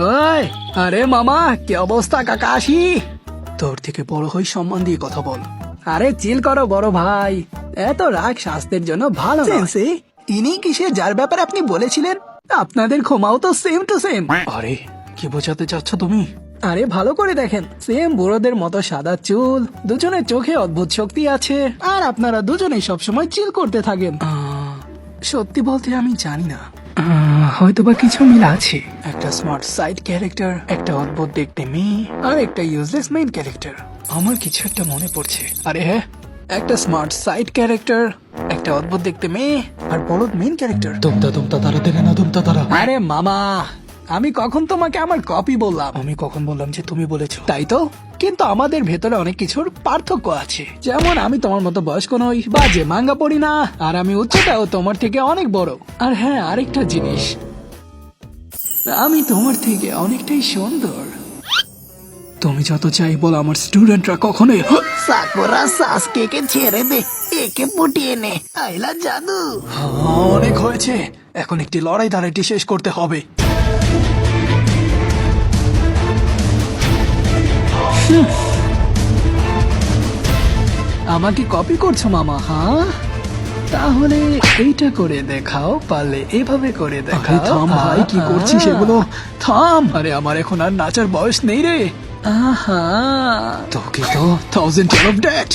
ওই, আরে মামা, কি অবস্থা কাকাশি? তোর থেকে বড় হই, সম্মান দিয়ে কথা বল। আরে চিল করো বড় ভাই, এত রাগ স্বাস্থ্যের জন্য ভালো না। ইনি কিসে যার ব্যাপারে আপনি বলেছিলেন? আপনাদের ক্ষমাও তো সেম টু সেম। আরে কি বোঝাতে চাচ্ছ তুমি? আরে ভালো করে দেখেন, সেম বুড়োদের মতো সাদা চুল, দুজনের চোখে অদ্ভুত শক্তি আছে, আর আপনারা দুজনেই সবসময় চিল করতে থাকেন। সত্যি বলতে আমি জানি না, হয়তোবা কিছু মিল আছে। একটা স্মার্ট সাইড ক্যারেক্টার, একটা অদ্ভুত দেখতে মেয়ে, আর একটা ইউজলেস মেইন ক্যারেক্টার। আমার কিছু একটা মনে পড়ছে। আরে হ্যাঁ, একটা স্মার্ট সাইড ক্যারেক্টার, একটা অদ্ভুত দেখতে মেয়ে, আর বলদ মেইন ক্যারেক্টার। তুমতা তারা দেখে না তুমতা তারা। আরে মামা, আমি কখন তোমাকে আমার কপি বললাম? আমি কখন বললাম যে তুমি বলেছো? তাই তো, কিন্তু আমাদের ভেতরে অনেক কিছুর পার্থক্য আছে। যেমন আমি তোমার মতো বয়স্ক নই, বা যে মাঙ্গা পড়ি না, আর আমি উচ্চতাও তোমার থেকে অনেক বড়। আর হ্যাঁ, আরেকটা জিনিস, আমি তোমার থেকে অনেকটাই সুন্দর। তুমি যত চাই বলো, আমার স্টুডেন্টরা কখনোই সাকুরা সাসকে ছেড়ে দে, একে পটিয়ে নে। আইলা জাদু। অনেক হয়েছে, এখন একটি লড়াই দাঁড়াইটি শেষ করতে হবে। আমাকে কপি করছো মামা? হ্যাঁ, তাহলে এইটা করে দেখাও, পারলে এভাবে করে দেখাও। থাম ভাই, কি করছিস এগুলো? থাম। আরে আমার এখন আর নাচার বয়স নেই রে। আহা, তোকে তো 1000 of that